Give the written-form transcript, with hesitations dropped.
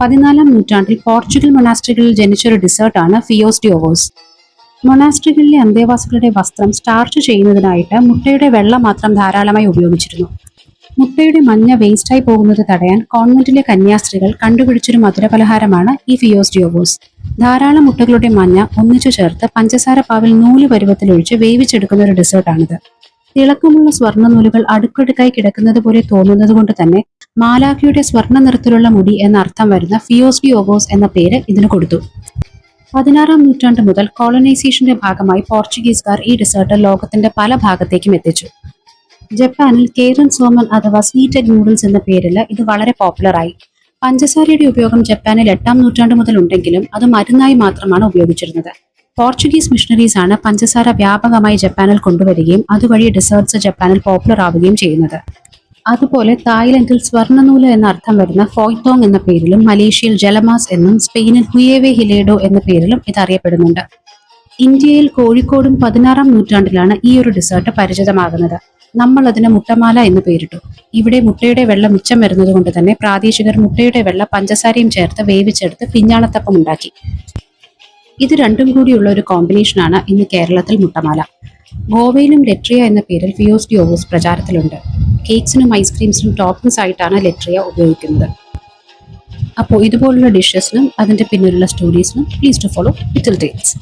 14-ാം നൂറ്റാണ്ടിൽ Portugal മൊണാസ്ട്രികളിൽ ജനിച്ചൊരു ഡിസേർട്ടാണ് ഫിയോസ് D ഓവോസ്. മൊണാസ്ട്രികളിലെ അന്തേവാസികളുടെ വസ്ത്രം starch ചെയ്യുന്നതിനായിട്ട് മുട്ടയുടെ വെള്ള മാത്രം ധാരാളമായി ഉപയോഗിച്ചിരുന്നു. മുട്ടയുടെ മഞ്ഞ വേസ്റ്റായി പോകുന്നത് തടയാൻ കോൺവെന്റിലെ കന്യാസ്ത്രീകൾ കണ്ടുപിടിച്ചൊരു മധുരപലഹാരമാണ് ഈ ഫിയോസ് ഡി ഓവോസ്. ധാരാളം മുട്ടകളുടെ മഞ്ഞ ഒന്നിച്ചു ചേർത്ത് പഞ്ചസാര പാവിൽ നൂല് പരുവത്തിലൊഴിച്ച് വേവിച്ചെടുക്കുന്ന ഒരു ഡിസേർട്ടാണിത്. തിളക്കമുള്ള സ്വർണ്ണ നൂലുകൾ അടുക്കടുക്കായി കിടക്കുന്നത് പോലെ തോന്നുന്നത് കൊണ്ട് തന്നെ മാലാഖയുടെ സ്വർണ്ണ നിറത്തിലുള്ള മുടി എന്ന അർത്ഥം വരുന്ന ഫിയോസ് ഡി ഓവോസ് എന്ന പേര് ഇതിന് കൊടുത്തു. 16-ാം നൂറ്റാണ്ട് മുതൽ കോളനൈസേഷന്റെ ഭാഗമായി പോർച്ചുഗീസുകാർ ഈ ഡിസേർട്ട് ലോകത്തിന്റെ പല ഭാഗത്തേക്കും എത്തിച്ചു. ജപ്പാനിൽ കേരൻ സോമൻ അഥവാ സ്വീറ്റ് എഗ് നൂഡിൽസ് എന്ന പേരിൽ ഇത് വളരെ പോപ്പുലറായി. പഞ്ചസാരയുടെ ഉപയോഗം ജപ്പാനിൽ 8-ാം നൂറ്റാണ്ട് മുതൽ ഉണ്ടെങ്കിലും അത് മരുന്നായി മാത്രമാണ് ഉപയോഗിച്ചിരുന്നത്. പോർച്ചുഗീസ് മിഷണറീസ് ആണ് പഞ്ചസാര വ്യാപകമായി ജപ്പാനിൽ കൊണ്ടുവരികയും അതുവഴി ഡിസേർട്ട്സ് ജപ്പാനിൽ പോപ്പുലർ ആവുകയും ചെയ്യുന്നത്. അതുപോലെ തായ്ലൻഡിൽ സ്വർണ്ണനൂല് എന്ന അർത്ഥം വരുന്ന ഫോയ്തോങ് എന്ന പേരിലും മലേഷ്യയിൽ ജലമാസ് എന്നും സ്പെയിനിൽ ഹുയേവെ ഹിലേഡോ എന്ന പേരിലും ഇത് അറിയപ്പെടുന്നുണ്ട്. ഇന്ത്യയിൽ കോഴിക്കോടും 16-ാം നൂറ്റാണ്ടിലാണ് ഈ ഒരു ഡിസേർട്ട് പരിചിതമാകുന്നത്. നമ്മൾ അതിന് മുട്ടമാല എന്ന് പേരിട്ടു. ഇവിടെ മുട്ടയുടെ വെള്ള മിച്ചം വരുന്നത് കൊണ്ട് തന്നെ പ്രാദേശികർ മുട്ടയുടെ വെള്ള പഞ്ചസാരയും ചേർത്ത് വേവിച്ചെടുത്ത് പിഞ്ഞാണത്തപ്പം ഉണ്ടാക്കി. ഇത് രണ്ടും കൂടിയുള്ള ഒരു കോമ്പിനേഷനാണ് ഇന്ന് കേരളത്തിൽ മുട്ടമാല. ഗോവയിലും ലെട്രിയ എന്ന പേരിൽ ഫിയോസ് ഡി ഓവോസ് പ്രചാരത്തിലുണ്ട്. കേക്സിനും ഐസ്ക്രീംസിനും ടോപ്പിംഗ്സ് ആയിട്ടാണ് ലെട്രിയ ഉപയോഗിക്കുന്നത്. അപ്പോൾ ഇതുപോലുള്ള ഡിഷസിനും അതിൻ്റെ പിന്നിലുള്ള സ്റ്റോറീസിനും please to follow Little tales.